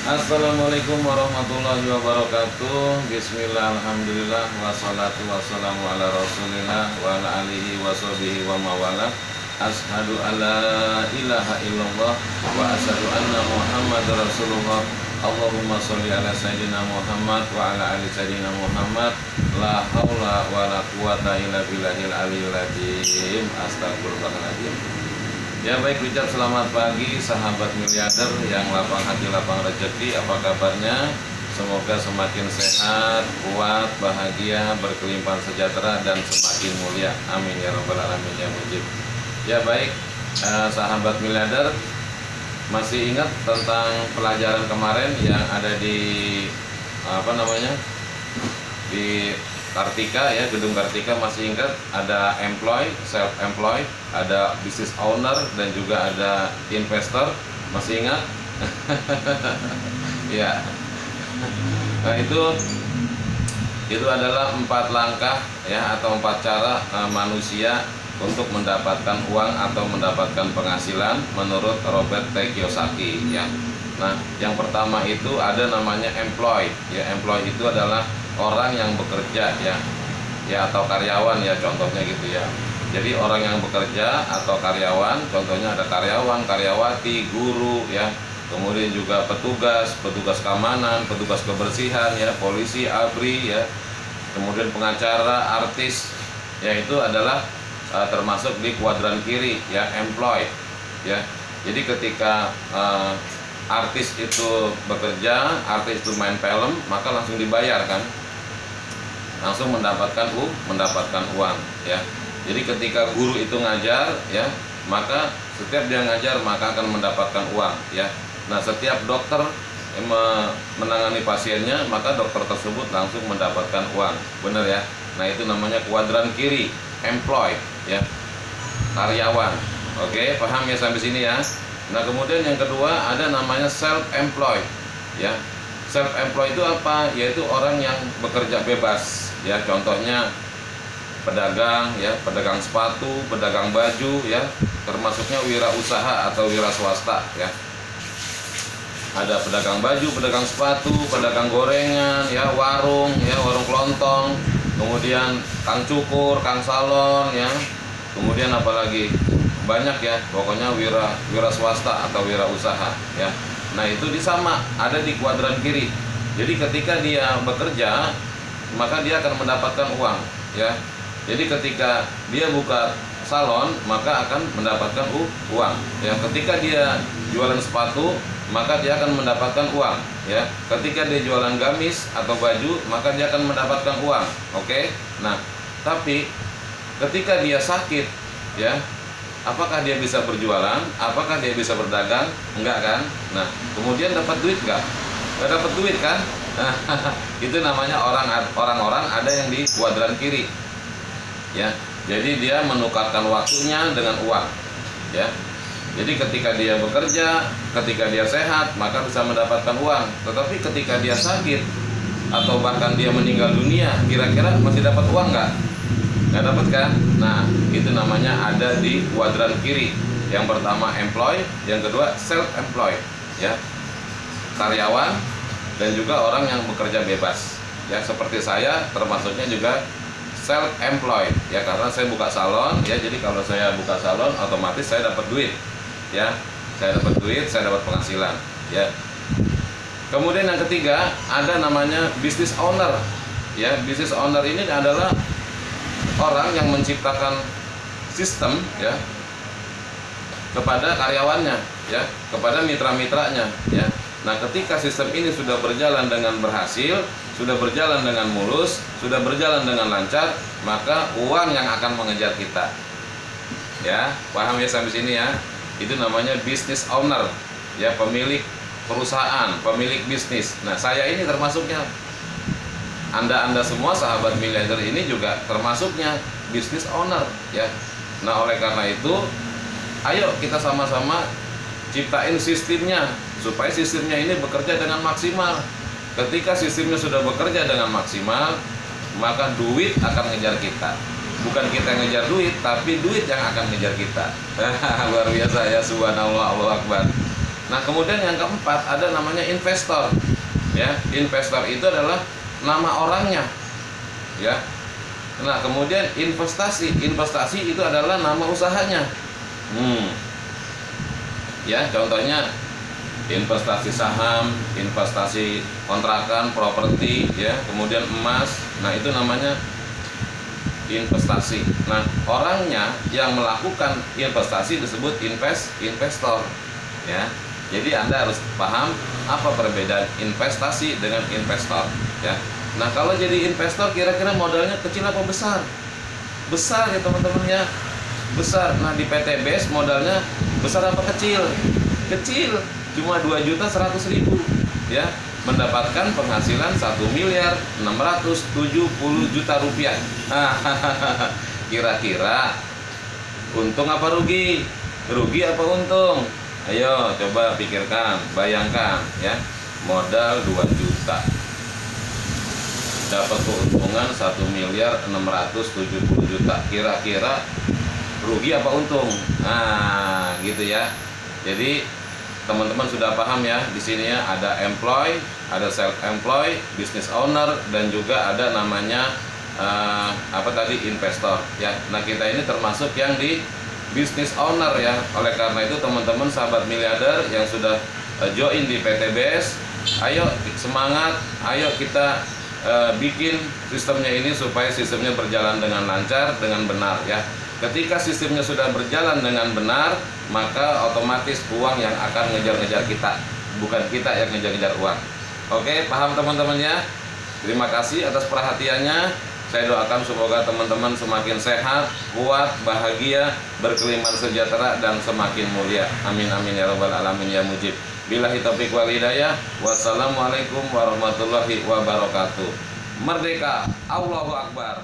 Assalamualaikum warahmatullahi wabarakatuh. Bismillah, alhamdulillah, wassalatu wassalamu ala rasulillah wa ala alihi wa sahbihi wa mawala. Ashadu an la ilaha illallah wa ashadu anna muhammad rasulullah. Allahumma sholli ala sayyidina Muhammad wa ala ali sayyidina Muhammad. La haula wa la quwata illa billahil aliyyil azim. Astagfirullahaladzim. Ya baik, ucap selamat pagi sahabat miliarder yang lapang hati lapang rezeki. Apa kabarnya? Semoga semakin sehat, kuat, bahagia, berkelimpahan sejahtera dan semakin mulia. Amin ya rabbal alamin ya mujib. Ya baik, sahabat miliarder, masih ingat tentang pelajaran kemarin yang ada di di Kartika ya, gedung Kartika. Masih ingat ada employee, self employed, ada business owner dan juga ada investor. Masih ingat? Ya. Nah, itu adalah 4 langkah ya, atau 4 cara manusia untuk mendapatkan uang atau mendapatkan penghasilan menurut Robert T. Kiyosaki ya. Nah, yang pertama itu ada namanya employee ya. Employee itu adalah orang yang bekerja ya atau karyawan ya, contohnya gitu ya. Jadi orang yang bekerja atau karyawan, contohnya ada karyawan, karyawati, guru ya, kemudian juga petugas keamanan, petugas kebersihan ya, polisi, ABRI ya, kemudian pengacara, artis ya. Itu adalah termasuk di kuadran kiri ya, employed ya. Jadi ketika artis itu bekerja, artis itu main film, maka langsung dibayar kan, langsung mendapatkan uang ya. Jadi ketika guru itu ngajar ya, maka setiap dia ngajar maka akan mendapatkan uang ya. Nah, setiap dokter menangani pasiennya, maka dokter tersebut langsung mendapatkan uang. Benar ya. Nah, itu namanya kuadran kiri, employed ya, karyawan. Oke, paham ya sampai sini ya. Nah, kemudian yang kedua ada namanya self employed ya. Self employed itu apa? Yaitu orang yang bekerja bebas ya. Contohnya pedagang ya, pedagang sepatu, pedagang baju ya, termasuknya wirausaha atau wira swasta ya. Ada pedagang baju, pedagang sepatu, pedagang gorengan ya, warung ya, warung kelontong, kemudian kang cukur, kang salon ya, kemudian apalagi banyak ya, pokoknya wira swasta atau wirausaha ya. Nah, itu sama ada di kuadran kiri. Jadi ketika dia bekerja maka dia akan mendapatkan uang ya. Jadi ketika dia buka salon maka akan mendapatkan uang ya. Ketika dia jualan sepatu maka dia akan mendapatkan uang ya. Ketika dia jualan gamis atau baju maka dia akan mendapatkan uang. Oke. Nah, tapi ketika dia sakit ya, apakah dia bisa berjualan? Apakah dia bisa berdagang? Enggak kan? Nah, kemudian dapat duit enggak? Enggak dapat duit kan? Itu namanya orang-orang ada yang di kuadran kiri ya. Jadi dia menukarkan waktunya dengan uang ya. Jadi ketika dia bekerja, ketika dia sehat maka bisa mendapatkan uang. Tetapi ketika dia sakit atau bahkan dia meninggal dunia, kira-kira masih dapat uang enggak? Nggak dapat kan? Nah, itu namanya ada di kuadran kiri. Yang pertama employee, yang kedua self employed ya, karyawan dan juga orang yang bekerja bebas ya. Seperti saya termasuknya juga self employed ya, karena saya buka salon ya. Jadi kalau saya buka salon otomatis saya dapat duit ya, saya dapat duit, saya dapat penghasilan ya. Kemudian yang ketiga ada namanya business owner ya. Business owner ini adalah orang yang menciptakan sistem ya kepada karyawannya ya, kepada mitra-mitranya ya. Nah, ketika sistem ini sudah berjalan dengan berhasil, sudah berjalan dengan mulus, sudah berjalan dengan lancar, maka uang yang akan mengejar kita ya. Paham ya sampai sini ya? Itu namanya business owner ya, pemilik perusahaan, pemilik bisnis. Nah, saya ini termasuknya. Anda semua sahabat miliarder ini juga termasuknya business owner ya. Nah, oleh karena itu ayo kita sama-sama ciptain sistemnya supaya sistemnya ini bekerja dengan maksimal. Ketika sistemnya sudah bekerja dengan maksimal, maka duit akan ngejar kita. Bukan kita yang ngejar duit, tapi duit yang akan ngejar kita. Luar biasa ya, subhanallah, Allahu Akbar. Nah, kemudian yang keempat ada namanya investor. Ya, investor itu adalah nama orangnya. Ya. Nah, kemudian investasi itu adalah nama usahanya. Ya, contohnya investasi saham, investasi kontrakan, properti, ya, kemudian emas. Nah, itu namanya investasi. Nah, orangnya yang melakukan investasi disebut investor, ya. Jadi Anda harus paham apa perbedaan investasi dengan investor, ya. Nah, kalau jadi investor kira-kira modalnya kecil apa besar? Besar ya teman-teman ya. Besar. Nah, di PTBS modalnya besar apa kecil? Kecil. Cuma 2.100.000, ya, mendapatkan penghasilan 1.670.000.000 rupiah. Kira-kira untung apa rugi? Rugi apa untung? Ayo coba pikirkan, bayangkan ya, modal 2 juta, dapat keuntungan 1.670.000.000. Kira-kira rugi apa untung? Nah, gitu ya. Jadi teman-teman sudah paham ya, di sini ya ada employee, ada self employed, business owner, dan juga ada namanya investor ya. Nah, kita ini termasuk yang di business owner ya. Oleh karena itu teman-teman sahabat miliarder yang sudah join di PTBS, ayo semangat, ayo kita bikin sistemnya ini supaya sistemnya berjalan dengan lancar, dengan benar ya. Ketika sistemnya sudah berjalan dengan benar, maka otomatis uang yang akan ngejar-ngejar kita, bukan kita yang ngejar-ngejar uang. Oke, paham teman-teman ya? Terima kasih atas perhatiannya. Saya doakan semoga teman-teman semakin sehat, kuat, bahagia, berkelimpahan sejahtera, dan semakin mulia. Amin amin ya rabbal alamin ya mujib. Billahi taufiq wal hidayah. Wassalamualaikum warahmatullahi wabarakatuh. Merdeka, Allahu Akbar.